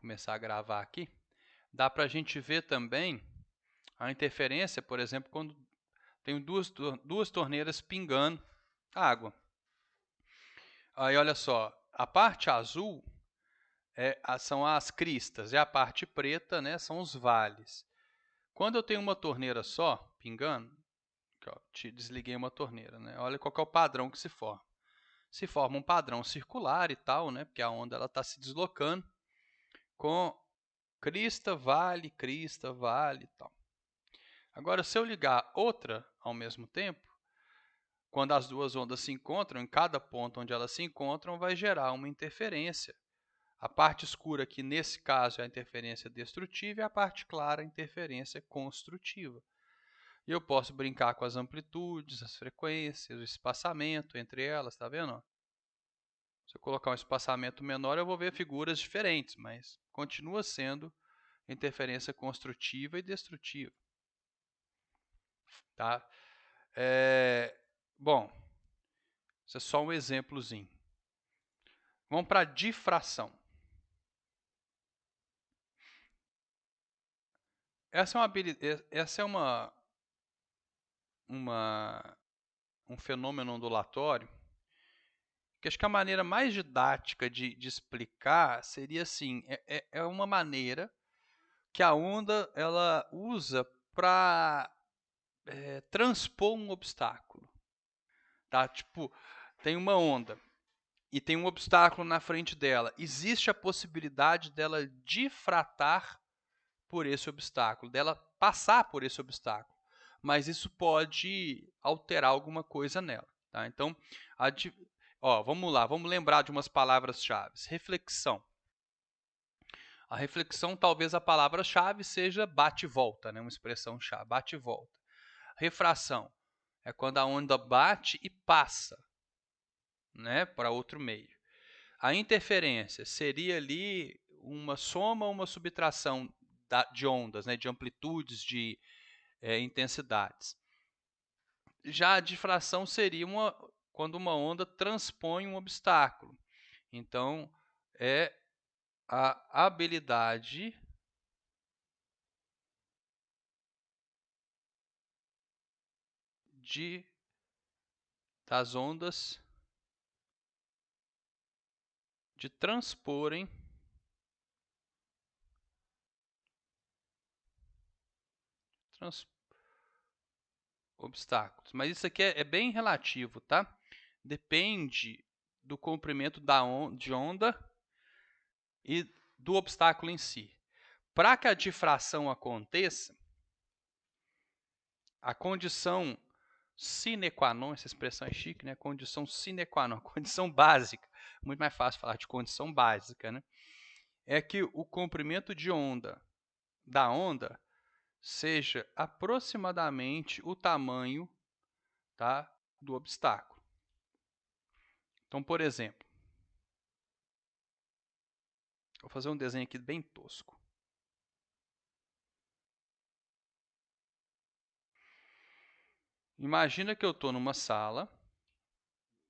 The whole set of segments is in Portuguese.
começar a gravar aqui, dá para a gente ver também a interferência, por exemplo, quando tem duas torneiras pingando água. Aí olha só, a parte azul são as cristas e a parte preta, né, são os vales. Quando eu tenho uma torneira só pingando, aqui, ó, desliguei uma torneira, né, olha qual que é o padrão que se forma. Se forma um padrão circular e tal, né, porque a onda está se deslocando com crista, vale e tal. Agora, se eu ligar outra ao mesmo tempo, quando as duas ondas se encontram, em cada ponto onde elas se encontram, vai gerar uma interferência. A parte escura aqui, nesse caso, é a interferência destrutiva e a parte clara, a interferência construtiva. E eu posso brincar com as amplitudes, as frequências, o espaçamento entre elas, tá vendo? Se eu colocar um espaçamento menor, eu vou ver figuras diferentes, mas continua sendo interferência construtiva e destrutiva. Tá? Bom, isso é só um exemplozinho. Vamos para a difração. Essa é um fenômeno ondulatório que acho que a maneira mais didática de explicar seria assim, é uma maneira que a onda ela usa para transpor um obstáculo. Tá? Tipo, tem uma onda e tem um obstáculo na frente dela. Existe a possibilidade dela difratar por esse obstáculo, dela passar por esse obstáculo. Mas isso pode alterar alguma coisa nela. Tá? Então, vamos lá, vamos lembrar de umas palavras-chave. Reflexão. A reflexão, talvez a palavra-chave seja bate e volta, né? Uma expressão-chave, bate e volta. Refração é quando a onda bate e passa, né, para outro meio. A interferência seria ali uma soma ou uma subtração de ondas, né, de amplitudes, de intensidades. Já a difração seria quando uma onda transpõe um obstáculo. Então, é a habilidade das ondas de transporem obstáculos. Mas isso aqui é bem relativo, tá? Depende do comprimento de onda e do obstáculo em si. Para que a difração aconteça, a condição sine qua non, essa expressão é chique, né? Condição sine qua non, condição básica, muito mais fácil falar de condição básica, né? É que o comprimento de onda da onda seja aproximadamente o tamanho, tá, do obstáculo. Então, por exemplo, vou fazer um desenho aqui bem tosco. Imagina que eu estou numa sala,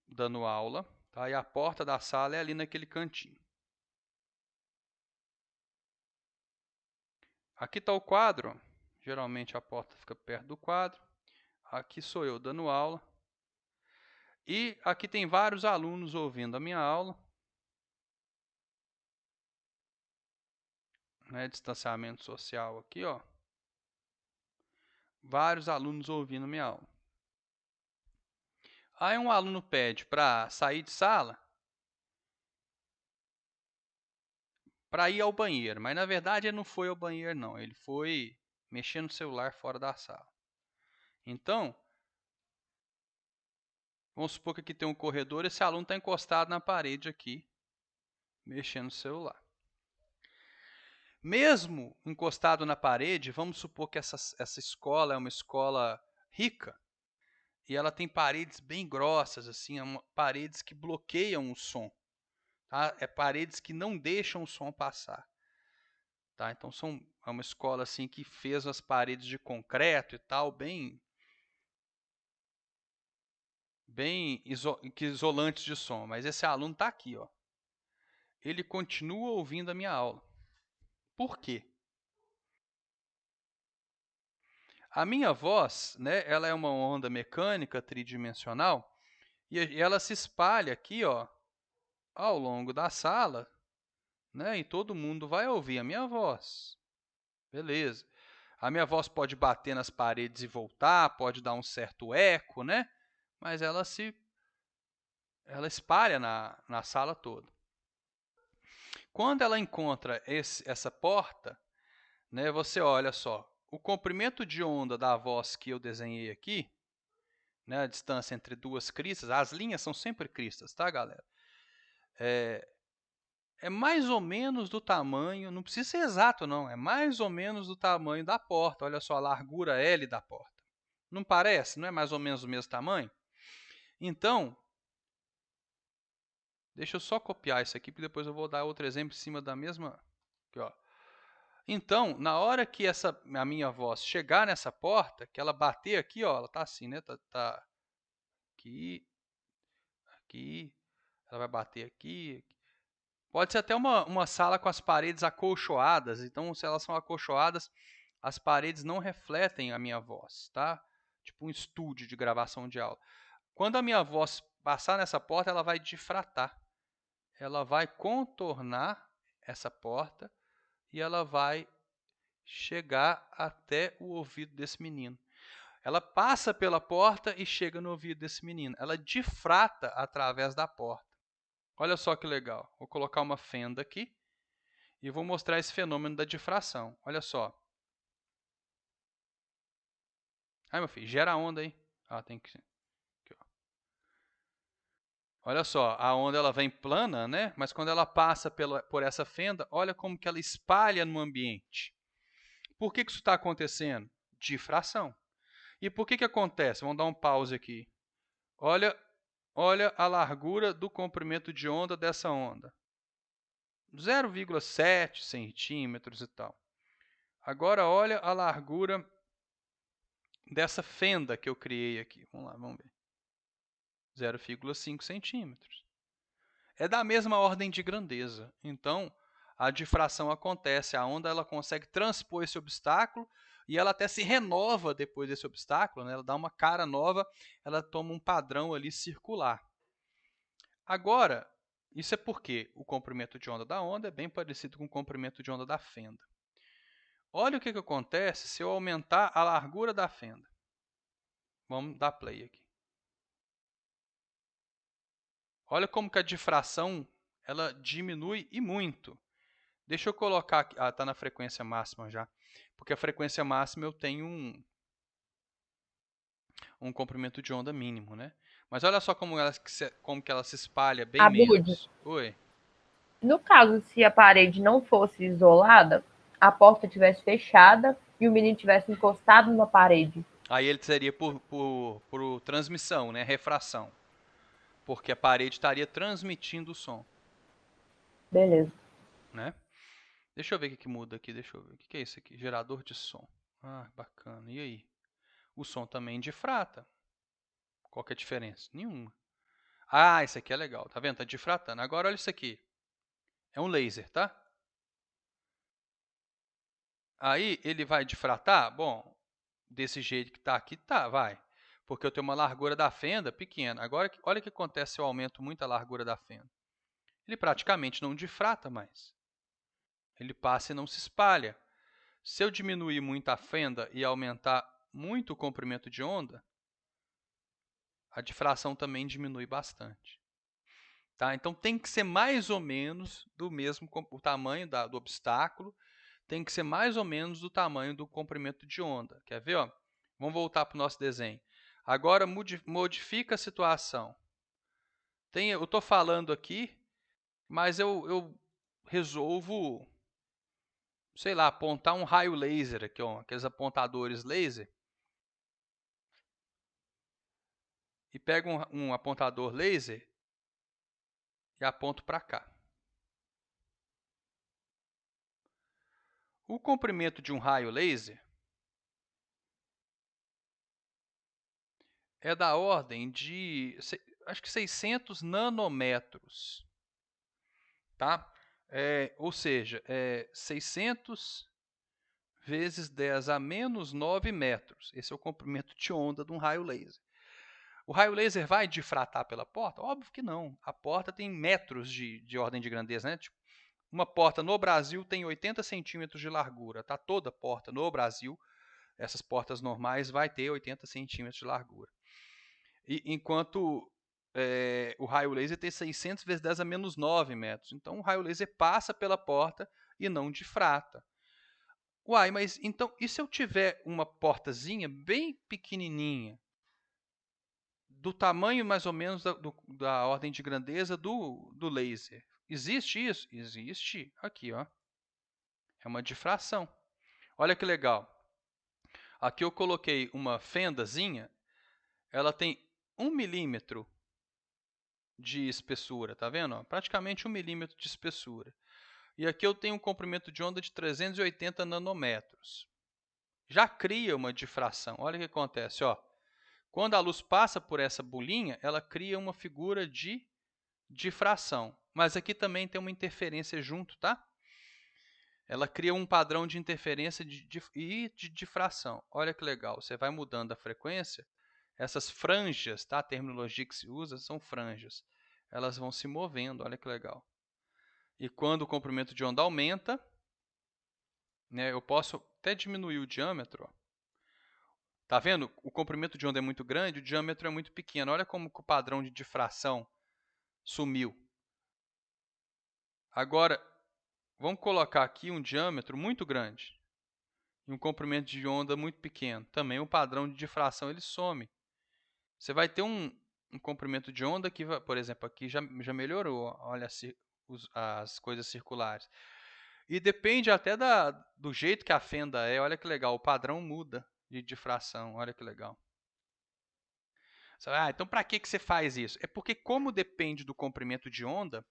dando aula, tá? E a porta da sala é ali naquele cantinho. Aqui está o quadro, geralmente a porta fica perto do quadro. Aqui sou eu dando aula. E aqui tem vários alunos ouvindo a minha aula. Né, distanciamento social aqui, ó. Vários alunos ouvindo a minha aula. Aí um aluno pede para sair de sala para ir ao banheiro, mas na verdade ele não foi ao banheiro não, ele foi mexer no celular fora da sala. Então, vamos supor que aqui tem um corredor, esse aluno está encostado na parede aqui, mexendo no celular. Mesmo encostado na parede, vamos supor que essa escola é uma escola rica, e ela tem paredes bem grossas, assim, paredes que bloqueiam o som. Tá? Paredes que não deixam o som passar. Tá? Então é uma escola assim que fez as paredes de concreto e tal, bem isolantes de som. Mas esse aluno está aqui, ó. Ele continua ouvindo a minha aula. Por quê? A minha voz, né, ela é uma onda mecânica tridimensional e ela se espalha aqui, ó, ao longo da sala, né, e todo mundo vai ouvir a minha voz. Beleza. A minha voz pode bater nas paredes e voltar, pode dar um certo eco, né? Mas ela espalha na sala toda. Quando ela encontra essa porta, né, você olha só, o comprimento de onda da voz que eu desenhei aqui, né, a distância entre duas cristas, as linhas são sempre cristas, tá, galera? É mais ou menos do tamanho, não precisa ser exato não, é mais ou menos do tamanho da porta. Olha só a largura L da porta. Não parece? Não é mais ou menos o mesmo tamanho? Então, deixa eu só copiar isso aqui, porque depois eu vou dar outro exemplo em cima da mesma. Aqui, ó. Então, na hora que a minha voz chegar nessa porta, que ela bater aqui, ó, ela tá assim, né? Tá aqui, aqui, ela vai bater aqui. Pode ser até uma sala com as paredes acolchoadas. Então, se elas são acolchoadas, as paredes não refletem a minha voz, tá? Tipo um estúdio de gravação de aula. Quando a minha voz passar nessa porta, ela vai difratar. Ela vai contornar essa porta e ela vai chegar até o ouvido desse menino. Ela passa pela porta e chega no ouvido desse menino. Ela difrata através da porta. Olha só que legal. Vou colocar uma fenda aqui e vou mostrar esse fenômeno da difração. Olha só. Ai, meu filho, gera onda aí. Ah, tem que... Aqui, ó. Olha só, a onda ela vem plana, né? Mas quando ela passa por essa fenda, olha como que ela espalha no ambiente. Por que isso está acontecendo? Difração. E por que acontece? Vamos dar um pause aqui. Olha a largura do comprimento de onda dessa onda. 0,7 centímetros e tal. Agora olha a largura dessa fenda que eu criei aqui. Vamos lá, vamos ver. 0,5 centímetros. É da mesma ordem de grandeza. Então, a difração acontece, a onda ela consegue transpor esse obstáculo e ela até se renova depois desse obstáculo, né? Ela dá uma cara nova, ela toma um padrão ali circular. Agora, isso é porque o comprimento de onda da onda é bem parecido com o comprimento de onda da fenda. Olha o que acontece se eu aumentar a largura da fenda. Vamos dar play aqui. Olha como que a difração ela diminui e muito. Deixa eu colocar aqui. Ah, está na frequência máxima já. Porque a frequência máxima eu tenho um comprimento de onda mínimo, né? Mas olha só como que ela se espalha bem Abud, menos. Oi. no caso, se a parede não fosse isolada, a porta tivesse fechada e o menino tivesse encostado numa parede. Aí ele seria por transmissão, né? Refração. Porque a parede estaria transmitindo o som, Beleza. né? Deixa eu ver o que muda aqui. Deixa eu ver. O que é isso aqui? Gerador de som. Ah, bacana. E aí? O som também difrata. Qual que é a diferença? Nenhuma. Ah, isso aqui é legal. Tá vendo? Tá difratando. Agora olha isso aqui. É um laser, tá? Aí ele vai difratar? Bom, desse jeito que tá aqui, tá, vai. Porque eu tenho uma largura da fenda pequena. Agora, olha o que acontece se eu aumento muito a largura da fenda. Ele praticamente não difrata mais. Ele passa e não se espalha. Se eu diminuir muito a fenda e aumentar muito o comprimento de onda, a difração também diminui bastante. Tá? Então tem que ser mais ou menos do mesmo o tamanho do obstáculo, tem que ser mais ou menos do tamanho do comprimento de onda. Quer ver? Ó? Vamos voltar para o nosso desenho. Agora modifica a situação. Eu estou falando aqui, mas eu resolvo, sei lá, apontar um raio laser aqui, ó, aqueles apontadores laser, e pego um apontador laser e aponto para cá. O comprimento de um raio laser é da ordem de, acho que 600 nanômetros. Tá? Ou seja, 600 vezes 10 a menos 9 metros. Esse é o comprimento de onda de um raio laser. O raio laser vai difratar pela porta? Óbvio que não. A porta tem metros de ordem de grandeza, né? Tipo, uma porta no Brasil tem 80 centímetros de largura, tá? Toda porta no Brasil, essas portas normais, vai ter 80 centímetros de largura. Enquanto o raio laser tem 600 vezes 10 a menos 9 metros. Então, o raio laser passa pela porta e não difrata. Uai, mas então, e se eu tiver uma portazinha bem pequenininha, do tamanho mais ou menos da ordem de grandeza do laser? Existe isso? Existe. Aqui, ó. É uma difração. Olha que legal. Aqui eu coloquei uma fendazinha. Ela tem 1 milímetro de espessura, tá vendo? Ó, praticamente 1 milímetro de espessura. E aqui eu tenho um comprimento de onda de 380 nanômetros. Já cria uma difração. Olha o que acontece, ó. Quando a luz passa por essa bolinha, ela cria uma figura de difração. Mas aqui também tem uma interferência junto, tá? Ela cria um padrão de interferência e de difração. Olha que legal, você vai mudando a frequência, essas franjas, tá? A terminologia que se usa são franjas. Elas vão se movendo, olha que legal. E quando o comprimento de onda aumenta, né, eu posso até diminuir o diâmetro. Ó. Tá vendo? O comprimento de onda é muito grande, o diâmetro é muito pequeno. Olha como que o padrão de difração sumiu. Agora, vamos colocar aqui um diâmetro muito grande e um comprimento de onda muito pequeno. Também o padrão de difração ele some. Você vai ter um comprimento de onda que, por exemplo, aqui já melhorou. Olha as coisas circulares. E depende até do jeito que a fenda é. Olha que legal, o padrão muda de difração. Olha que legal. Então para que você faz isso? É porque como depende do comprimento de onda,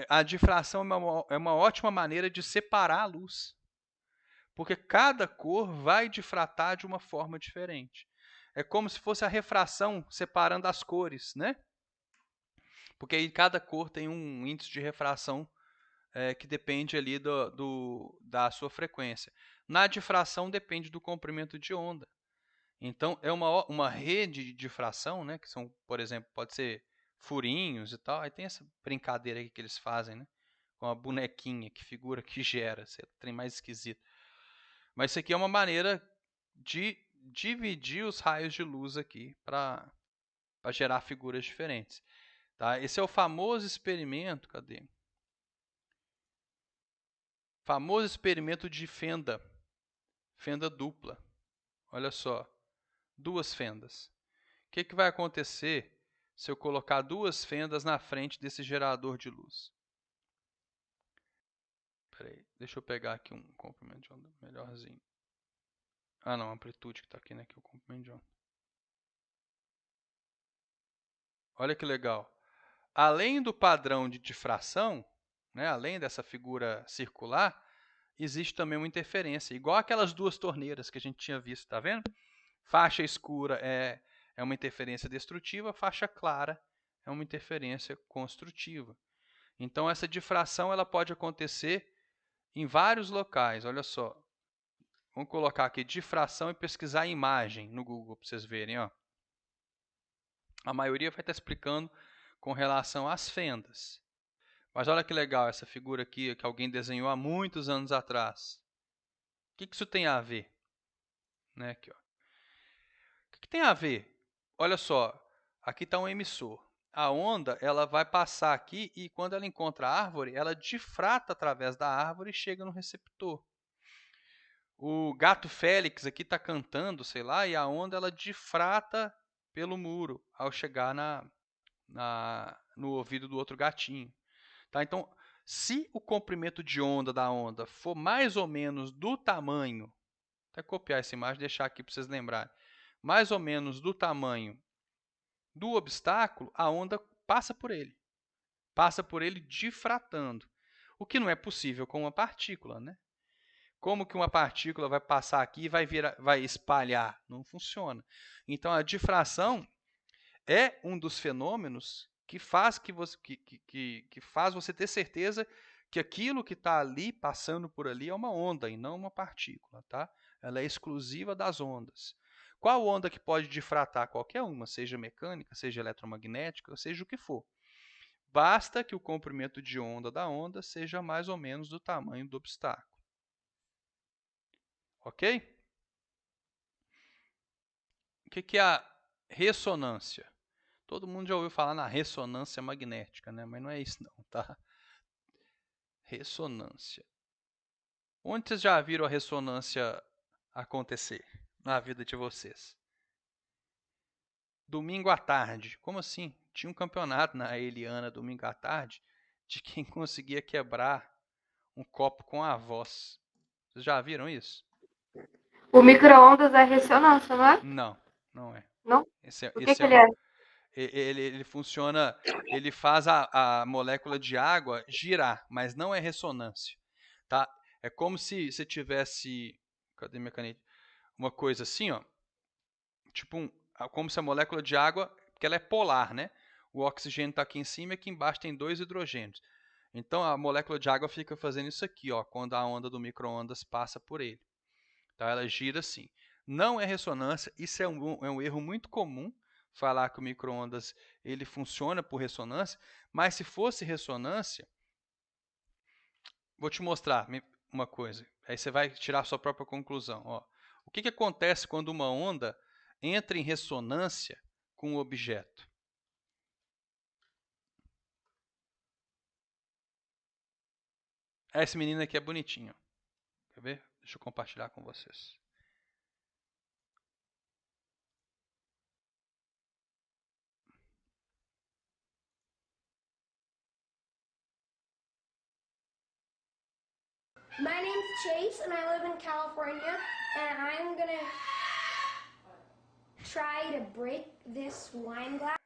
a difração é uma ótima maneira de separar a luz. Porque cada cor vai difratar de uma forma diferente. É como se fosse a refração separando as cores, né? Porque aí cada cor tem um índice de refração que depende ali da sua frequência. Na difração depende do comprimento de onda. Então, é uma rede de difração, né? Que são, por exemplo, pode ser furinhos e tal. Aí tem essa brincadeira aí que eles fazem, né? Com a bonequinha, que figura que gera. Esse trem mais esquisito. Mas isso aqui é uma maneira de dividir os raios de luz aqui para gerar figuras diferentes. Tá? Esse é o famoso experimento, cadê? Famoso experimento de fenda dupla. Olha só, duas fendas. O que vai acontecer se eu colocar duas fendas na frente desse gerador de luz? Espera aí, deixa eu pegar aqui um comprimento de onda melhorzinho. Ah, não, a amplitude que está aqui, né? Que é o comprimento de onda. Olha que legal. Além do padrão de difração, né, além dessa figura circular, existe também uma interferência, igual aquelas duas torneiras que a gente tinha visto, tá vendo? Faixa escura é uma interferência destrutiva, faixa clara é uma interferência construtiva. Então, essa difração ela pode acontecer em vários locais. Olha só, vamos colocar aqui difração e pesquisar imagem no Google para vocês verem. Ó. A maioria vai estar explicando com relação às fendas. Mas olha que legal essa figura aqui que alguém desenhou há muitos anos atrás. O que isso tem a ver? Né, aqui, ó. O que tem a ver? Olha só, aqui está um emissor. A onda ela vai passar aqui e quando ela encontra a árvore, ela difrata através da árvore e chega no receptor. O gato Félix aqui está cantando, sei lá, e a onda ela difrata pelo muro ao chegar no ouvido do outro gatinho. Tá? Então, se o comprimento de onda da onda for mais ou menos do tamanho, vou até copiar essa imagem e deixar aqui para vocês lembrarem, mais ou menos do tamanho do obstáculo, a onda passa por ele difratando, o que não é possível com uma partícula, né? Como que uma partícula vai passar aqui e vai espalhar? Não funciona. Então, a difração é um dos fenômenos que faz você ter certeza que aquilo que está ali, passando por ali, é uma onda e não uma partícula, tá? Ela é exclusiva das ondas. Qual onda que pode difratar? Qualquer uma, seja mecânica, seja eletromagnética, seja o que for. Basta que o comprimento de onda da onda seja mais ou menos do tamanho do obstáculo. Ok? O que é a ressonância? Todo mundo já ouviu falar na ressonância magnética, né? Mas não é isso não, tá? Ressonância. Onde vocês já viram a ressonância acontecer na vida de vocês? Domingo à tarde. Como assim? Tinha um campeonato na Eliana domingo à tarde de quem conseguia quebrar um copo com a voz. Vocês já viram isso? O micro-ondas é ressonância, não é? Não, não é. Não? Esse O que é ele é? ele funciona, ele faz a molécula de água girar, mas não é ressonância, tá? É como se você tivesse, cadê minha caneta? Uma coisa assim, ó, tipo como se a molécula de água, porque ela é polar, né? O oxigênio está aqui em cima e aqui embaixo tem 2 hidrogênios. Então a molécula de água fica fazendo isso aqui, ó, quando a onda do micro-ondas passa por ele. Tá? Ela gira assim. Não é ressonância, isso é um erro muito comum, falar que o micro-ondas ele funciona por ressonância, mas se fosse ressonância, vou te mostrar uma coisa, aí você vai tirar a sua própria conclusão. Ó. O que acontece quando uma onda entra em ressonância com o objeto? Esse menino aqui é bonitinho. Quer ver? Deixa eu compartilhar com vocês. My name's Chase, and I live in California, and I'm gonna try to break this wine glass.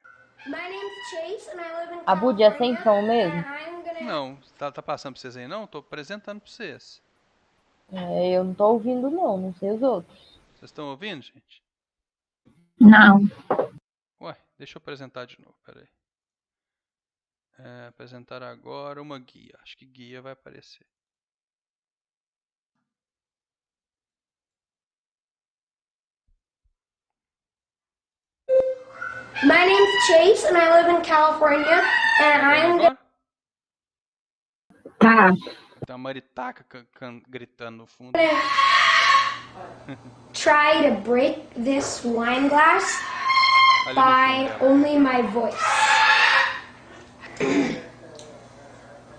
My name's Chase, and I live in Abud, é sem California, som mesmo? and I'm gonna... Não, tá passando para vocês aí não? Estou apresentando para vocês. Eu não tô ouvindo não sei os outros. Vocês estão ouvindo, gente? Não. Ué, deixa eu apresentar de novo, peraí. Apresentar agora uma guia. Acho que guia vai aparecer. My name's Chase, and I live in California, and I'm gonna... Tá. Tem uma maritaca gritando no fundo. try to break this wine glass by only my voice.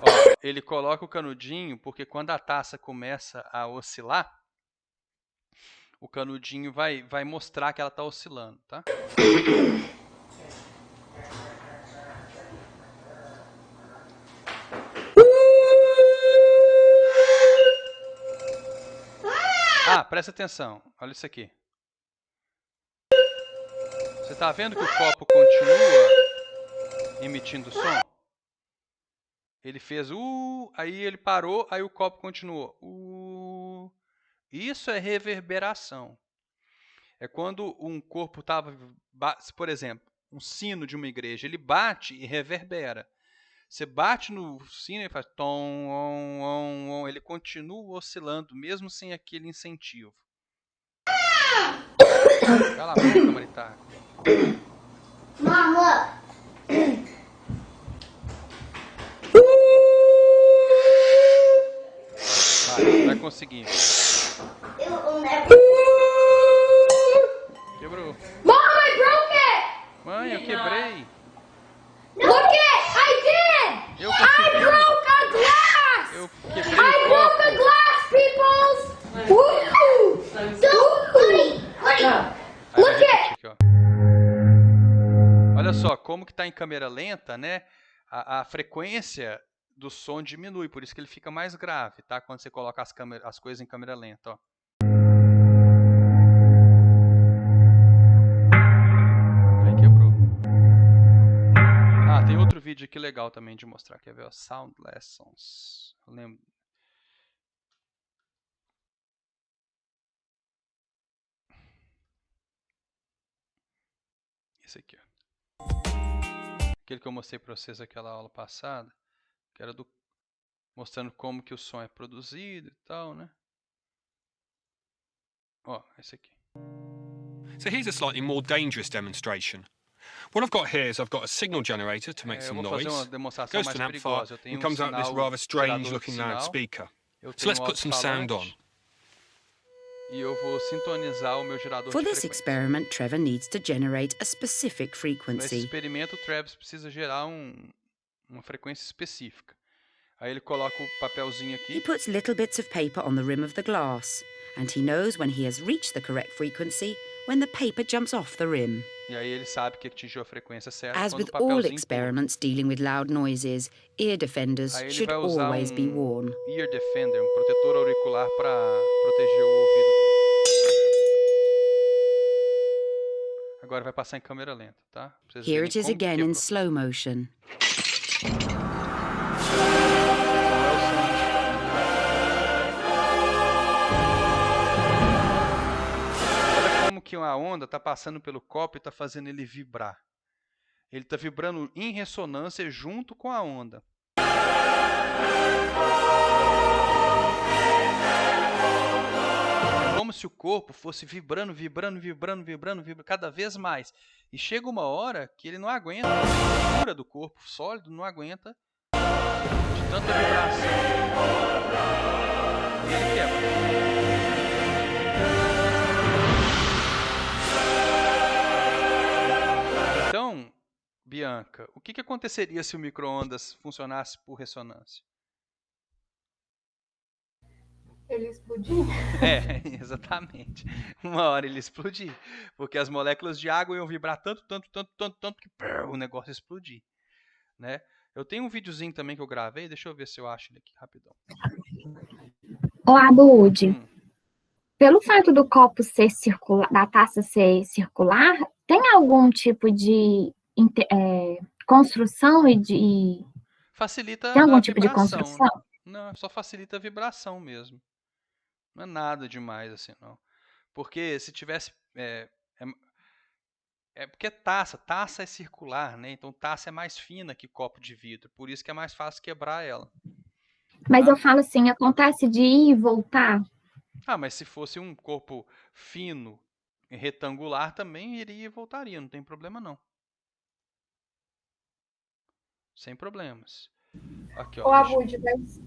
Ó, ele coloca o canudinho porque quando a taça começa a oscilar, o canudinho vai mostrar que ela está oscilando, tá? Ah, presta atenção. Olha isso aqui. Você está vendo que o copo continua emitindo som? Ele fez aí ele parou, aí o copo continuou. Isso é reverberação. É quando um corpo estava, por exemplo, um sino de uma igreja, ele bate e reverbera. Você bate no sino e faz tom, on, on, on, ele continua oscilando, mesmo sem aquele incentivo. Cala a boca, Maritaca. Mom, look. Vai conseguir. Quebrou. Mom, I broke it! Mãe, eu quebrei. Look it! I did! Eu I consegui. broke a glass! Eu quebrei I o broke a copo. glass, peoples! Woo! Look Aí vai it! repetir aqui, ó. Olha só, como que está em câmera lenta, né? A frequência do som diminui, por isso que ele fica mais grave, tá? Quando você coloca as coisas em câmera lenta, ó. Aí quebrou. Ah, tem outro vídeo aqui legal também de mostrar, quer ver? Ó, Sound Lessons. Eu lembro. Esse aqui, ó. Aquele que eu mostrei para vocês aquela aula passada, que era do mostrando como que o som é produzido e tal, né? Ó, esse aqui. So here's a slightly more dangerous demonstration. What I've got here is I've got a signal generator to make Eu some vou fazer uma noise. demonstração Goes mais to an amplifier perigosa. Eu tenho and comes out this sinal rather strange gerador de looking sinal. loudspeaker. Eu So let's tenho put some sound on. alto-falante. E eu vou sintonizar o meu gerador For de this frequência. experiment, Trevor needs to generate a specific Para esse frequency. experimento, o Travis precisa gerar uma frequência específica. Aí ele coloca o papelzinho He aqui. puts little bits of paper on the rim of the glass, and he knows when he has reached the correct frequency when the paper jumps off the rim. E aí ele sabe que atingiu a frequência certa As quando with o all papelzinho pula. experiments dealing with loud noises, ear defenders Aí ele should vai usar always be um worn. ear defender, um protetor auricular para proteger o ouvido dele. Agora vai passar em câmera lenta, tá? Pra vocês Here verem it is como que again é in pro- slow motion. Olha como que a onda está passando pelo copo e está fazendo ele vibrar. Ele está vibrando em ressonância junto com a onda. É como se o corpo fosse vibrando cada vez mais. E chega uma hora que ele não aguenta, a estrutura do corpo sólido não aguenta de tanta vibração. E ele quebra. Então, Bianca, o que aconteceria se o micro-ondas funcionasse por ressonância? Ele explodiu. É, exatamente. Uma hora ele explodir. Porque as moléculas de água iam vibrar tanto que o negócio ia explodir. Né? Eu tenho um videozinho também que eu gravei, deixa eu ver se eu acho ele aqui rapidão. Ô, Abud, Hum. pelo fato do copo ser circular, da taça ser circular, tem algum tipo de construção e de... Facilita Tem algum a tipo de vibração. construção? Não, só facilita a vibração mesmo. Não é nada demais assim, não. Porque se tivesse... porque taça é circular, né? Então taça é mais fina que copo de vidro. Por isso que é mais fácil quebrar ela. Mas Tá? eu falo assim, acontece de ir e voltar? Ah, mas se fosse um corpo fino e retangular também iria e voltaria, não tem problema não. Sem problemas. Aqui, ó. Ô, Abud, mas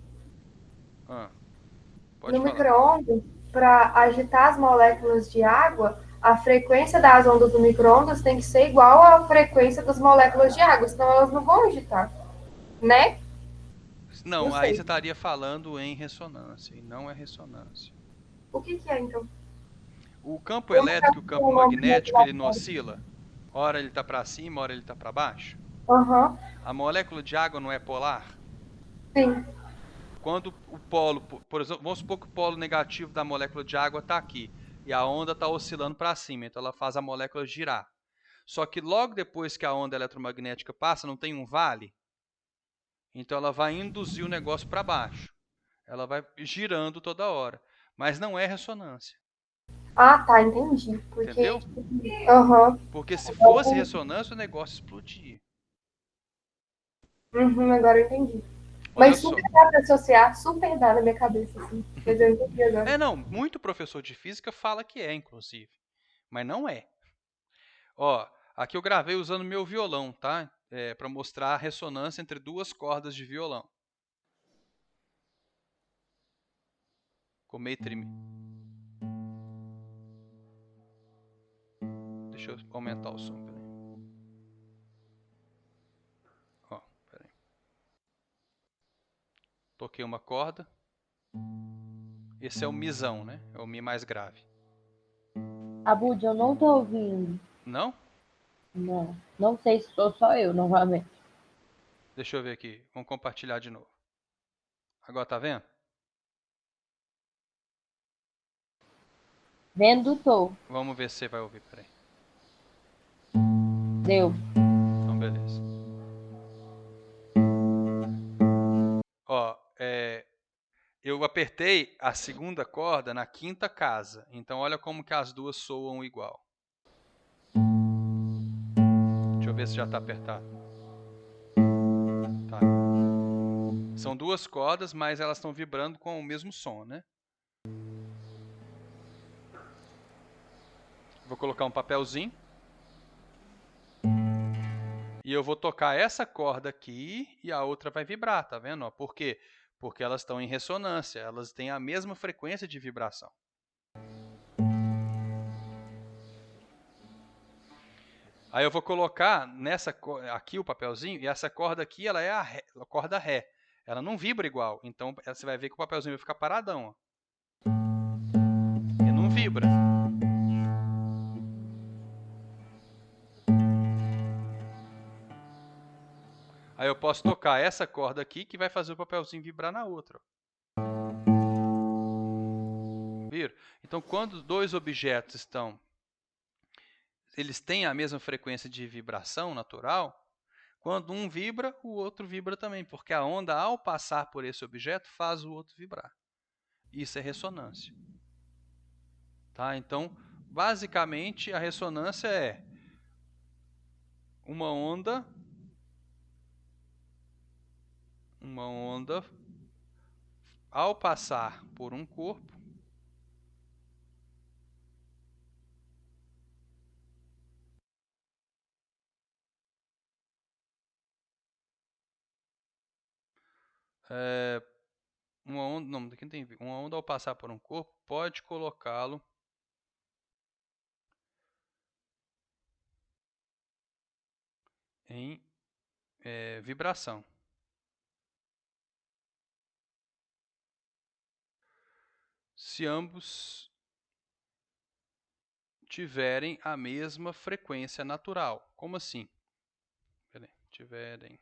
Pode no falar. micro-ondas, para agitar as moléculas de água, a frequência das ondas do micro-ondas tem que ser igual à frequência das moléculas de água, senão elas não vão agitar, né? Não, Não aí sei. você estaria falando em ressonância, e não é ressonância. O que é, então? O campo elétrico e o campo magnético, ele não oscila? Ora ele está para cima, ora ele está para baixo. Aham, A molécula de água não é polar? sim. Quando o polo, por exemplo, vamos supor que o polo negativo da molécula de água está aqui, e a onda está oscilando para cima, então ela faz a molécula girar. Só que logo depois que a onda eletromagnética passa, não tem um vale? Então ela vai induzir o negócio para baixo. Ela vai girando toda hora. Mas não é ressonância. Ah, tá, entendi. Porque... Entendeu? Aham, Porque se fosse ressonância, o negócio explodia. agora eu entendi. Olha Mas só. super dá pra associar, super dá na minha cabeça, assim. Mas eu entendi agora. Não, muito professor de física fala que é, inclusive. Mas não é. Ó, aqui eu gravei usando meu violão, tá? Para mostrar a ressonância entre duas cordas de violão. Ficou meio treme. Deixa eu aumentar o som, peraí. Ó, peraí. Toquei uma corda. Esse é o misão, né? É o mi mais grave. Abud, eu não tô ouvindo. Não? Não. Não sei se sou só eu, novamente. Deixa eu ver aqui. Vamos compartilhar de novo. Agora tá vendo? Vendo, tô. Vamos ver se você vai ouvir, peraí. Deu. Então, beleza. Ó, eu apertei a segunda corda na quinta casa. Então, olha como que as duas soam igual. Deixa eu ver se já está apertado. Tá. São duas cordas, mas elas estão vibrando com o mesmo som, né? Vou colocar um papelzinho. E eu vou tocar essa corda aqui e a outra vai vibrar, tá vendo? Ó, por quê? Porque elas estão em ressonância, elas têm a mesma frequência de vibração. Aí eu vou colocar nessa aqui o papelzinho, e essa corda aqui ela é a corda Ré. Ela não vibra igual, então você vai ver que o papelzinho vai ficar paradão. Ó. E não vibra. Aí eu posso tocar essa corda aqui que vai fazer o papelzinho vibrar na outra. Viram? Então, quando dois objetos eles têm a mesma frequência de vibração natural, quando um vibra, o outro vibra também, porque a onda, ao passar por esse objeto, faz o outro vibrar. Isso é ressonância. Tá? Então, basicamente, a ressonância é uma onda ao passar por um corpo, uma onda ao passar por um corpo pode colocá-lo em vibração. Se ambos tiverem a mesma frequência natural. Como assim? Peraí, tiverem.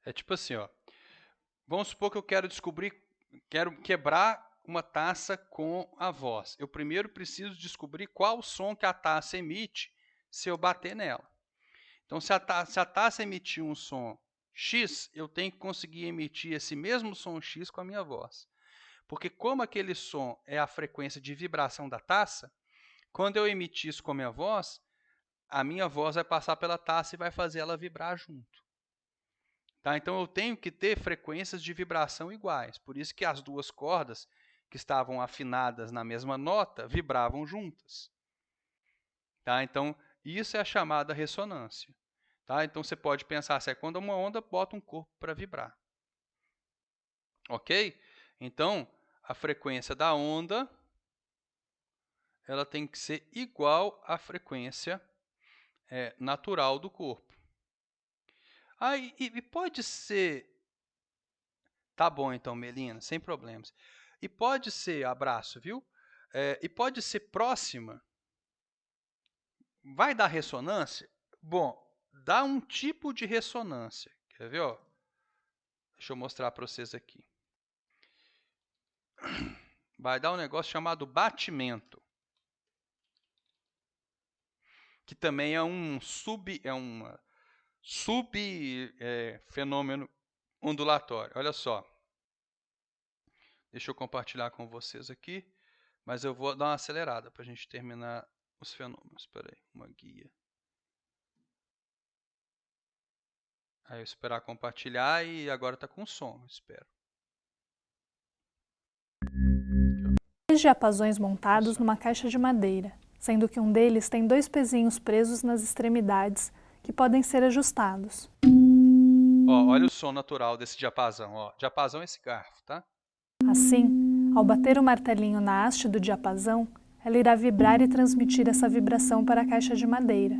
É tipo assim, ó. Vamos supor que eu quero quebrar uma taça com a voz. Eu primeiro preciso descobrir qual som que a taça emite se eu bater nela. Então, se a taça emitir um som X, eu tenho que conseguir emitir esse mesmo som X com a minha voz. Porque como aquele som é a frequência de vibração da taça, quando eu emitir isso com a minha voz vai passar pela taça e vai fazer ela vibrar junto. Tá? Então, eu tenho que ter frequências de vibração iguais. Por isso que as duas cordas que estavam afinadas na mesma nota vibravam juntas. Tá? Então, isso é a chamada ressonância. Tá? Então, você pode pensar assim, quando uma onda bota um corpo para vibrar. Ok? Então, a frequência da onda ela tem que ser igual à frequência natural do corpo. E pode ser... Tá bom, então, Melina, sem problemas. E pode ser, abraço, viu? E pode ser próxima. Vai dar ressonância? Bom, dá um tipo de ressonância. Quer ver? Ó? Deixa eu mostrar para vocês aqui. Vai dar um negócio chamado batimento. Que também é um fenômeno ondulatório. Olha só. Deixa eu compartilhar com vocês aqui, mas eu vou dar uma acelerada para a gente terminar os fenômenos. Espera aí, uma guia. Aí eu esperar compartilhar e agora está com som, espero. Dois diapasões montados numa caixa de madeira, sendo que um deles tem 2 pezinhos presos nas extremidades que podem ser ajustados. Ó, olha o som natural desse diapasão. Ó. Diapasão é esse garfo, tá? Assim, ao bater o martelinho na haste do diapasão, ela irá vibrar e transmitir essa vibração para a caixa de madeira.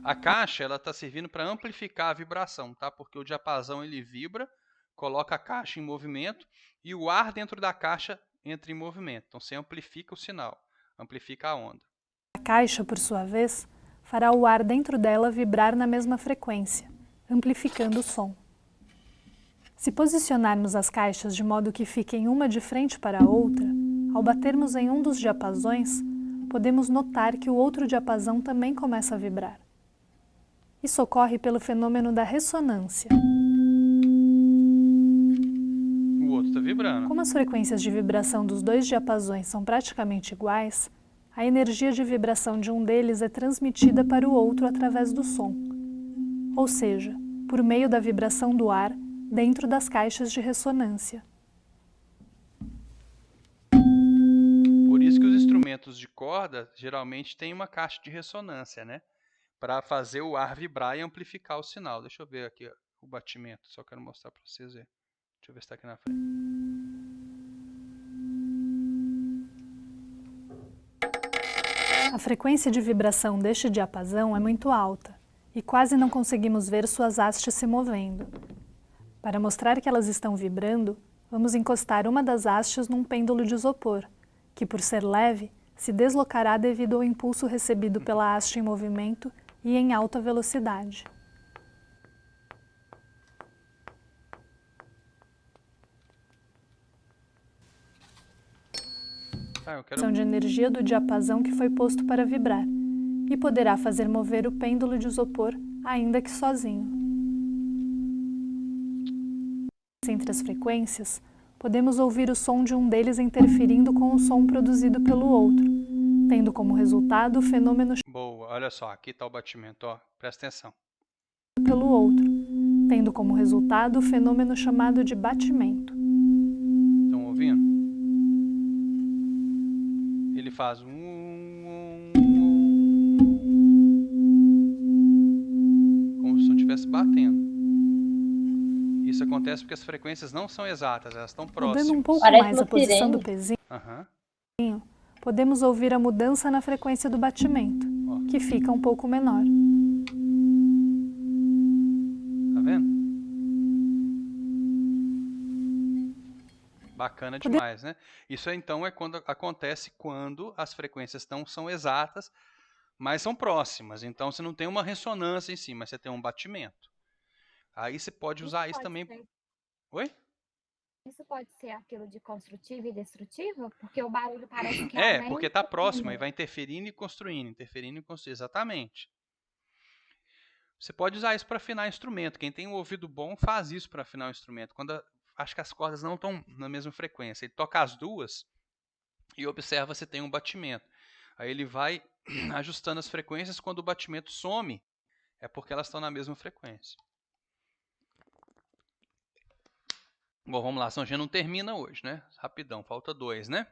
A caixa está servindo para amplificar a vibração, tá? Porque o diapasão ele vibra, coloca a caixa em movimento e o ar dentro da caixa entra em movimento. Então você amplifica o sinal, amplifica a onda. A caixa, por sua vez, fará o ar dentro dela vibrar na mesma frequência, amplificando o som. Se posicionarmos as caixas de modo que fiquem uma de frente para a outra, ao batermos em um dos diapasões, podemos notar que o outro diapasão também começa a vibrar. Isso ocorre pelo fenômeno da ressonância. O outro está vibrando. Como as frequências de vibração dos dois diapasões são praticamente iguais, a energia de vibração de um deles é transmitida para o outro através do som, ou seja, por meio da vibração do ar dentro das caixas de ressonância. Por isso que os instrumentos de corda geralmente têm uma caixa de ressonância, né? Para fazer o ar vibrar e amplificar o sinal. Deixa eu ver aqui ó, o batimento, só quero mostrar para vocês verem. Deixa eu ver se está aqui na frente. A frequência de vibração deste diapasão é muito alta e quase não conseguimos ver suas hastes se movendo. Para mostrar que elas estão vibrando, vamos encostar uma das hastes num pêndulo de isopor, que por ser leve, se deslocará devido ao impulso recebido pela haste em movimento e em alta velocidade. De energia do diapasão que foi posto para vibrar e poderá fazer mover o pêndulo de isopor, ainda que sozinho. Entre as frequências, podemos ouvir o som de um deles interferindo com o som produzido pelo outro, tendo como resultado o fenômeno Boa, olha só, aqui está o batimento, ó, presta atenção. Pelo outro, tendo como resultado o fenômeno chamado de batimento. Estão ouvindo? Ele faz como se não estivesse batendo. Isso acontece porque as frequências não são exatas, elas estão próximas. Mudando um pouco Parece mais a uma posição sirene. do pezinho, Aham. podemos ouvir a mudança na frequência do batimento, que fica um pouco menor. Tá vendo? Bacana demais, né? Isso então é quando acontece quando as frequências não são exatas, mas são próximas. Então você não tem uma ressonância em si, mas você tem um batimento. Aí você pode usar isso também. Oi? Isso pode ser aquilo de construtiva e destrutiva? Porque o barulho parece que É, aumenta. porque está próximo e vai interferindo e construindo, exatamente. Você pode usar isso para afinar instrumento. Quem tem um ouvido bom faz isso para afinar o instrumento. Quando acho que as cordas não estão na mesma frequência, ele toca as duas e observa se tem um batimento. Aí ele vai ajustando as frequências. Quando o batimento some, é porque elas estão na mesma frequência. Bom, vamos lá, São Jean não termina hoje, né? Rapidão, falta 2, né?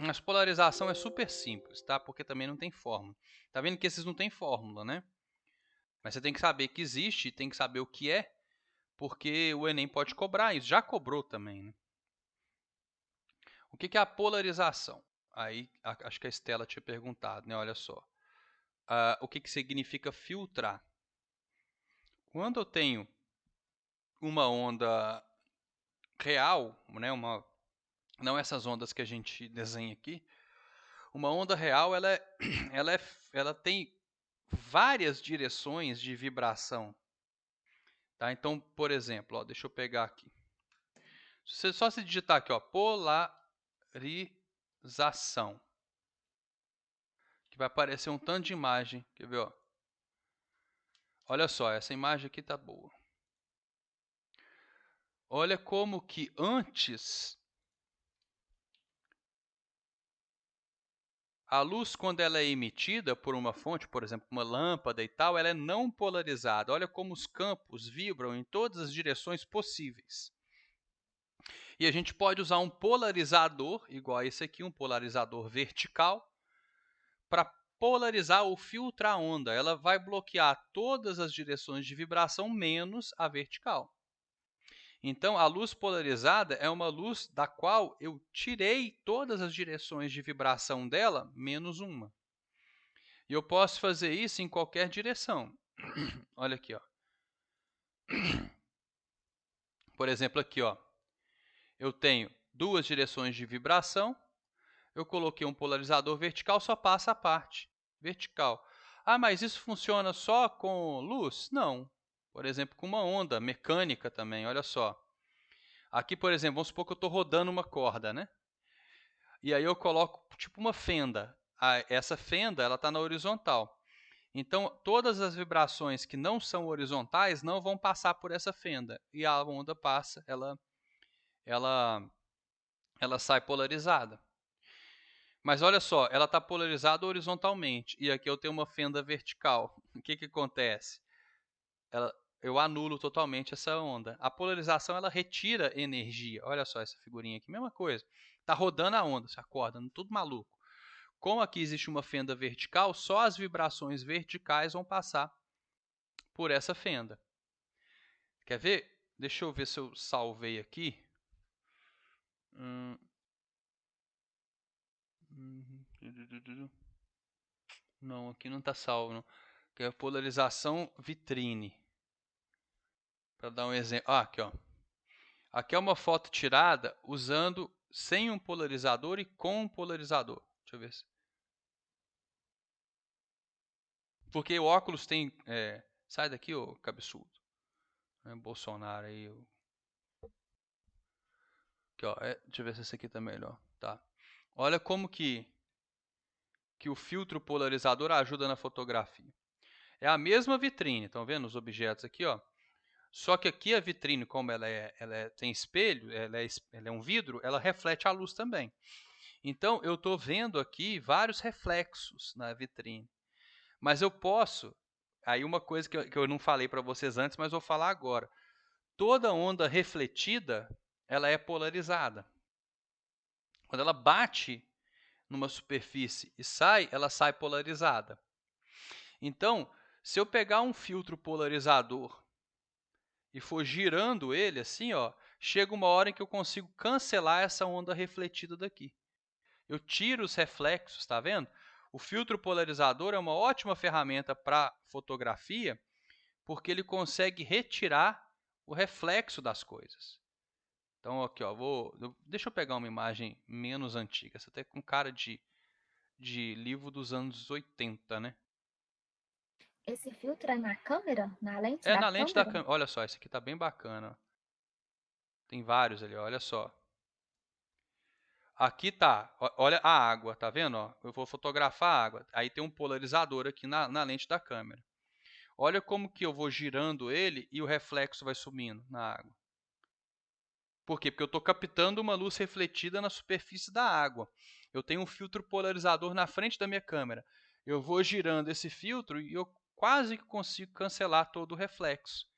A polarização é super simples, tá? Porque também não tem fórmula. Tá vendo que esses não tem fórmula, né? Mas você tem que saber que existe e tem que saber o que é, porque o Enem pode cobrar isso. Já cobrou também, né? O que é a polarização? Aí, acho que a Estela tinha perguntado, né? Olha só. O que significa filtrar? Quando eu tenho uma onda real, né? Não essas ondas que a gente desenha aqui. Uma onda real, ela tem várias direções de vibração. Tá? Então, por exemplo, ó, deixa eu pegar aqui. Só se digitar aqui, ó, polarização. Que vai aparecer um tanto de imagem. Quer ver? Ó? Olha só, essa imagem aqui tá boa. Olha como que antes a luz, quando ela é emitida por uma fonte, por exemplo, uma lâmpada e tal, ela é não polarizada. Olha como os campos vibram em todas as direções possíveis. E a gente pode usar um polarizador, igual a esse aqui, um polarizador vertical, para polarizar ou filtrar a onda. Ela vai bloquear todas as direções de vibração, menos a vertical. Então, a luz polarizada é uma luz da qual eu tirei todas as direções de vibração dela, menos uma. E eu posso fazer isso em qualquer direção. Olha aqui, ó. Por exemplo, aqui, ó. Eu tenho duas direções de vibração. Eu coloquei um polarizador vertical, só passa a parte vertical. Ah, mas isso funciona só com luz? Não. Por exemplo, com uma onda mecânica também, olha só. Aqui, por exemplo, vamos supor que eu estou rodando uma corda, né? E aí eu coloco tipo uma fenda. Essa fenda está na horizontal. Então, todas as vibrações que não são horizontais não vão passar por essa fenda. E a onda passa, ela sai polarizada. Mas olha só, ela está polarizada horizontalmente. E aqui eu tenho uma fenda vertical. O que acontece? Eu anulo totalmente essa onda. A polarização, ela retira energia. Olha só essa figurinha aqui, mesma coisa. Está rodando a onda, você acorda, tudo maluco. Como aqui existe uma fenda vertical, só as vibrações verticais vão passar por essa fenda. Quer ver? Deixa eu ver se eu salvei aqui. Não, aqui não está salvo. Não. Que é a polarização vitrine. Para dar um exemplo. Aqui, ó. Aqui é uma foto tirada usando sem um polarizador e com um polarizador. Deixa eu ver se... Porque o óculos tem... Sai daqui, ô cabeçudo. Bolsonaro aí. Aqui, ó. Deixa eu ver se esse aqui tá melhor. Tá. Olha como que o filtro polarizador ajuda na fotografia. É a mesma vitrine. Estão vendo os objetos aqui, ó? Só que aqui a vitrine, como ela tem espelho, ela é um vidro, ela reflete a luz também. Então, eu estou vendo aqui vários reflexos na vitrine. Mas eu posso... Aí uma coisa que eu não falei para vocês antes, mas vou falar agora. Toda onda refletida, ela é polarizada. Quando ela bate numa superfície e sai, ela sai polarizada. Então, se eu pegar um filtro polarizador e for girando ele assim, ó, chega uma hora em que eu consigo cancelar essa onda refletida daqui. Eu tiro os reflexos, tá vendo? O filtro polarizador é uma ótima ferramenta para fotografia, porque ele consegue retirar o reflexo das coisas. Então, aqui, ó, deixa eu pegar uma imagem menos antiga. Essa até com cara de livro dos anos 80, né? Esse filtro é na câmera? Na lente É da na câmera? lente da câmera. Olha só, esse aqui tá bem bacana. Tem vários ali, olha só. Aqui tá, olha a água, tá vendo? Ó? Eu vou fotografar a água. Aí tem um polarizador aqui na lente da câmera. Olha como que eu vou girando ele e o reflexo vai sumindo na água. Por quê? Porque eu estou captando uma luz refletida na superfície da água. Eu tenho um filtro polarizador na frente da minha câmera. Eu vou girando esse filtro e eu quase que consigo cancelar todo o reflexo.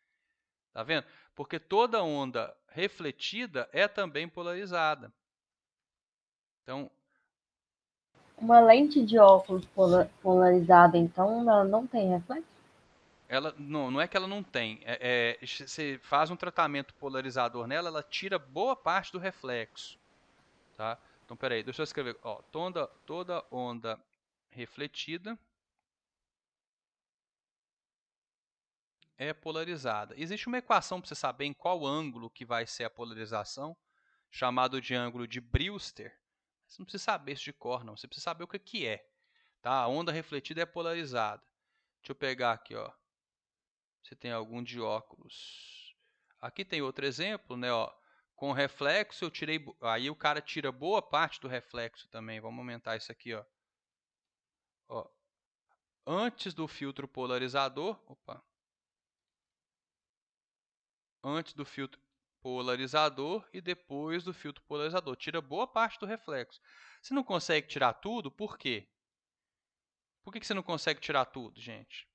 Tá vendo? Porque toda onda refletida é também polarizada. Então, uma lente de óculos polarizada, então, ela não tem reflexo? ela não é que ela não tem. Você faz um tratamento polarizador nela, ela tira boa parte do reflexo. Tá? Então, peraí, deixa eu escrever. Ó, toda onda refletida é polarizada. Existe uma equação para você saber em qual ângulo que vai ser a polarização, chamado de ângulo de Brewster. Você não precisa saber isso de cor, não. Você precisa saber o que é. Tá? A onda refletida é polarizada. Deixa eu pegar aqui, ó. Você tem algum de óculos. Aqui tem outro exemplo, né? Ó. Com reflexo eu tirei... Aí o cara tira boa parte do reflexo também. Vamos aumentar isso aqui, ó. Ó. Antes do filtro polarizador... Opa. Antes do filtro polarizador e depois do filtro polarizador. Tira boa parte do reflexo. Você não consegue tirar tudo? Por quê? Por que você não consegue tirar tudo, gente?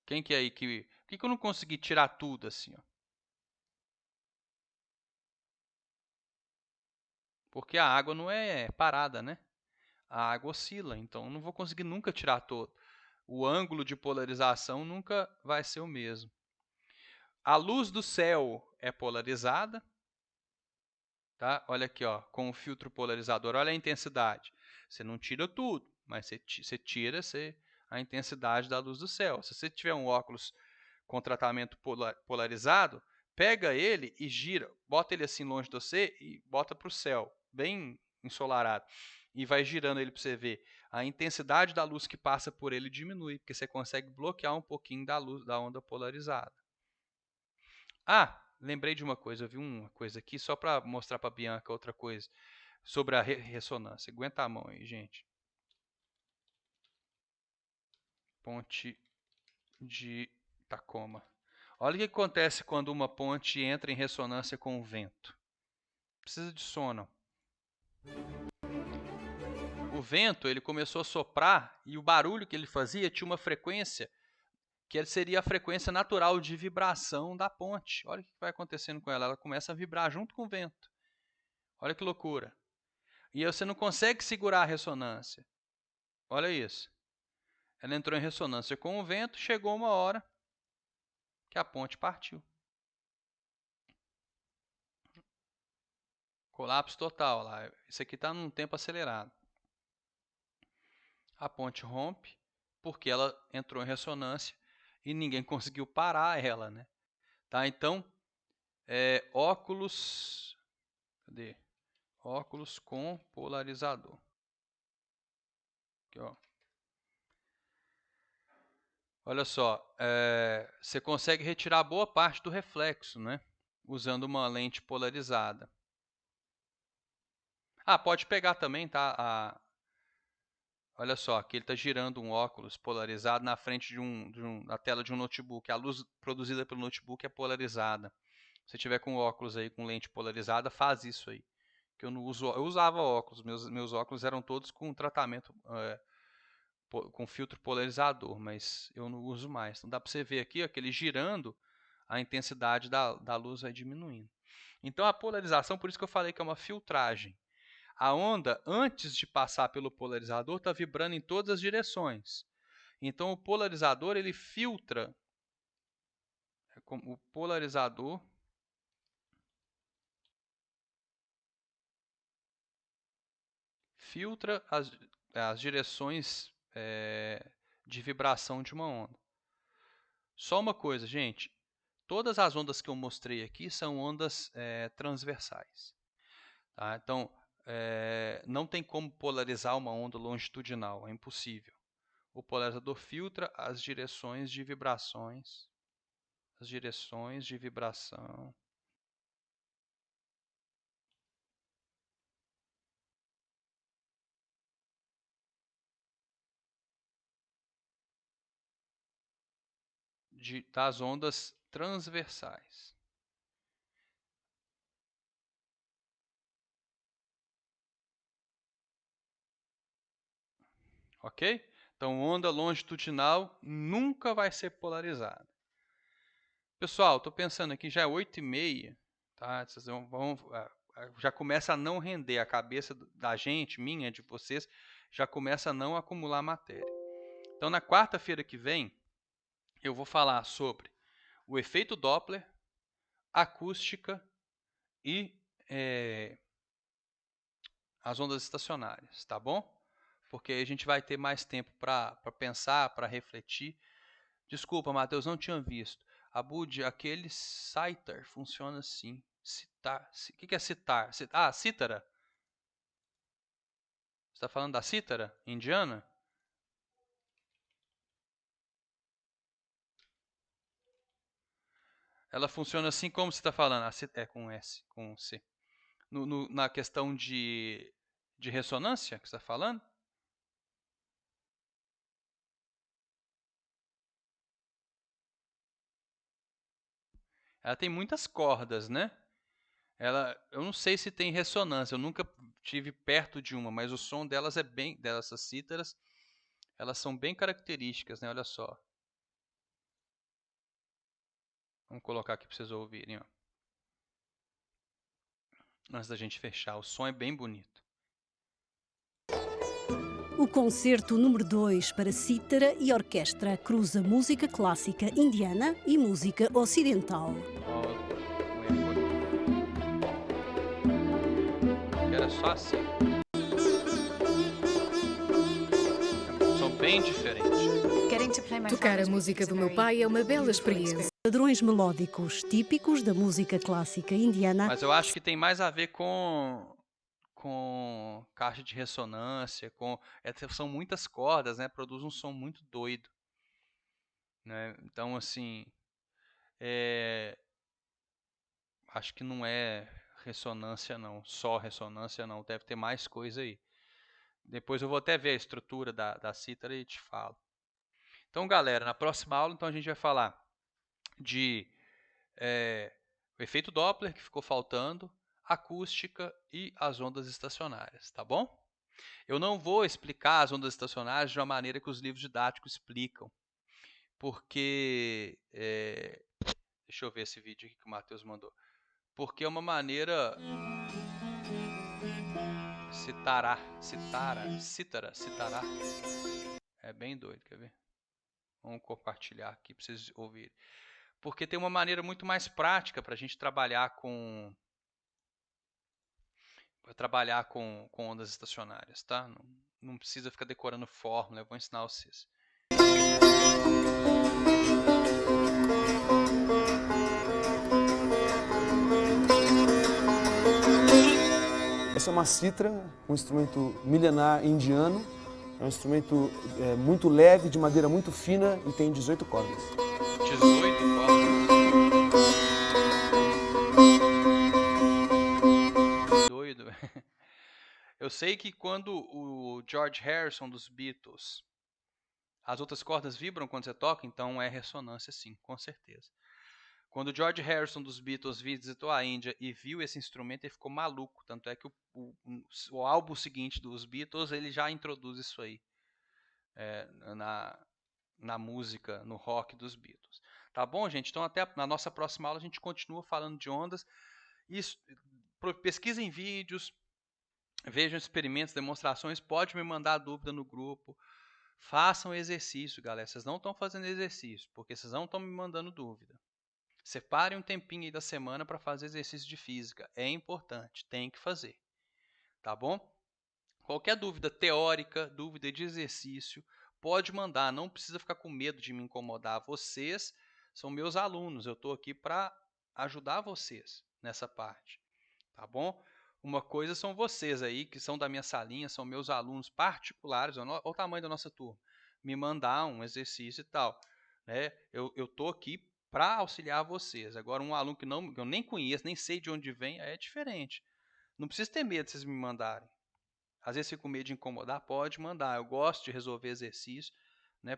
Quem que é aí que... Por que eu não consegui tirar tudo assim, ó? Porque a água não é parada, né? A água oscila, então eu não vou conseguir nunca tirar todo. O ângulo de polarização nunca vai ser o mesmo. A luz do céu é polarizada. Tá? Olha aqui, ó, com o filtro polarizador, olha a intensidade. Você não tira tudo, mas você tira a intensidade da luz do céu. Se você tiver um óculos com tratamento polarizado, pega ele e gira, bota ele assim longe de você e bota para o céu, bem ensolarado. E vai girando ele para você ver. A intensidade da luz que passa por ele diminui, porque você consegue bloquear um pouquinho da luz da onda polarizada. Ah, lembrei de uma coisa, eu vi uma coisa aqui, só para mostrar para a Bianca outra coisa. sobre a ressonância. Aguenta a mão aí, gente. Ponte de Tacoma. Olha o que acontece quando uma ponte entra em ressonância com o vento. Precisa de sono. O vento, ele começou a soprar e o barulho que ele fazia tinha uma frequência que seria a frequência natural de vibração da ponte. Olha o que vai acontecendo com ela. Ela começa a vibrar junto com o vento. Olha que loucura. E você não consegue segurar a ressonância. Olha isso. Ela entrou em ressonância com o vento, chegou uma hora que a ponte partiu. Colapso total lá. Isso aqui está num tempo acelerado. A ponte rompe porque ela entrou em ressonância e ninguém conseguiu parar ela, né? Tá? Então, óculos... Cadê? Óculos com polarizador. Aqui, ó. Olha só, você consegue retirar boa parte do reflexo, né? Usando uma lente polarizada. Ah, pode pegar também, tá? Olha só, aqui ele está girando um óculos polarizado na frente da tela de um notebook. A luz produzida pelo notebook é polarizada. Se tiver com óculos aí com lente polarizada, faz isso aí. Que eu não uso, eu usava óculos, meus óculos eram todos com tratamento com filtro polarizador, mas eu não uso mais. Então dá para você ver aqui, ó, que ele girando, a intensidade da luz vai diminuindo. Então a polarização, por isso que eu falei que é uma filtragem. A onda, antes de passar pelo polarizador, está vibrando em todas as direções. Então o polarizador, ele filtra. O polarizador filtra as direções de vibração de uma onda. Só uma coisa, gente. Todas as ondas que eu mostrei aqui são ondas transversais. Tá? Então, não tem como polarizar uma onda longitudinal, é impossível. O polarizador filtra as direções de vibrações, as direções de vibração das ondas transversais. Ok? Então, onda longitudinal nunca vai ser polarizada. Pessoal, estou pensando aqui, já é 8h30, tá? Vocês já começa a não render a cabeça da gente, minha, de vocês, já começa a não acumular matéria. Então, na quarta-feira que vem, eu vou falar sobre o efeito Doppler, acústica e as ondas estacionárias, tá bom? Porque aí a gente vai ter mais tempo para pensar, para refletir. Desculpa, Matheus, não tinha visto. Abud, aquele sitar funciona assim. Citar. O que é citar? Ah, cítara. Você está falando da cítara indiana? Ela funciona assim como você está falando. É com S, com C. Na questão de ressonância que você está falando? Ela tem muitas cordas, né? Eu não sei se tem ressonância, eu nunca tive perto de uma, mas o som delas dessas cítaras, elas são bem características, né? Olha só. Vamos colocar aqui para vocês ouvirem, ó. Antes da gente fechar, o som é bem bonito. O concerto número 2 para cítara e orquestra cruza música clássica indiana e música ocidental. Era só assim. São bem diferentes. Tocar a música do meu pai é uma bela experiência. Padrões melódicos típicos da música clássica indiana. Mas eu acho que tem mais a ver com caixa de ressonância, são muitas cordas, né? Produz um som muito doido, né? Então, assim, acho que não é ressonância não, só ressonância não, deve ter mais coisa aí. Depois eu vou até ver a estrutura da cítara e te falo. Então, galera, na próxima aula então, a gente vai falar de o efeito Doppler, que ficou faltando, acústica e as ondas estacionárias, tá bom? Eu não vou explicar as ondas estacionárias de uma maneira que os livros didáticos explicam, porque... deixa eu ver esse vídeo aqui que o Matheus mandou. Porque é uma maneira... Citará. É bem doido, quer ver? Vamos compartilhar aqui para vocês ouvirem. Porque tem uma maneira muito mais prática para a gente trabalhar com ondas estacionárias, tá? Não precisa ficar decorando fórmula, eu vou ensinar vocês. Essa é uma cítara, um instrumento milenar indiano. É um instrumento muito leve, de madeira muito fina e tem 18 cordas. 18 cordas? Doido. Eu sei que quando o George Harrison dos Beatles, as outras cordas vibram quando você toca, então é ressonância sim, com certeza. Quando o George Harrison dos Beatles visitou a Índia e viu esse instrumento, ele ficou maluco. Tanto é que o álbum seguinte dos Beatles, ele já introduz isso aí na música, no rock dos Beatles. Tá bom, gente? Então até na nossa próxima aula a gente continua falando de ondas. Pesquisem vídeos, vejam experimentos, demonstrações, pode me mandar dúvida no grupo. Façam exercício, galera. Vocês não estão fazendo exercício, porque vocês não estão me mandando dúvida. Separem um tempinho aí da semana para fazer exercício de física. É importante, tem que fazer. Tá bom? Qualquer dúvida teórica, dúvida de exercício, pode mandar. Não precisa ficar com medo de me incomodar. Vocês são meus alunos. Eu estou aqui para ajudar vocês nessa parte. Tá bom? Uma coisa são vocês aí, que são da minha salinha, são meus alunos particulares. Olha o tamanho da nossa turma. Me mandar um exercício e tal. Né? Eu estou aqui para auxiliar vocês. Agora, um aluno que eu nem conheço, nem sei de onde vem, é diferente. Não precisa ter medo de vocês me mandarem. Às vezes fico com medo de incomodar, pode mandar. Eu gosto de resolver exercício. Né?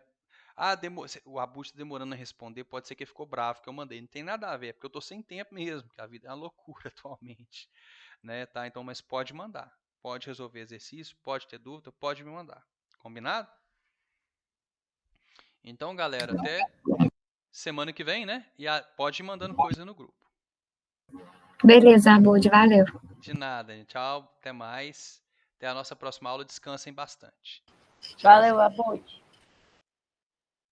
O Abud está demorando a responder, pode ser que ele ficou bravo que eu mandei. Não tem nada a ver, porque eu estou sem tempo mesmo, porque a vida é uma loucura atualmente. Né? Tá? Então, mas pode mandar. Pode resolver exercício, pode ter dúvida, pode me mandar. Combinado? Então, galera, até semana que vem, né? E pode ir mandando coisa no grupo. Beleza, Abud, valeu. De nada, gente. Tchau, até mais. Até a nossa próxima aula. Descansem bastante. Valeu, Abud.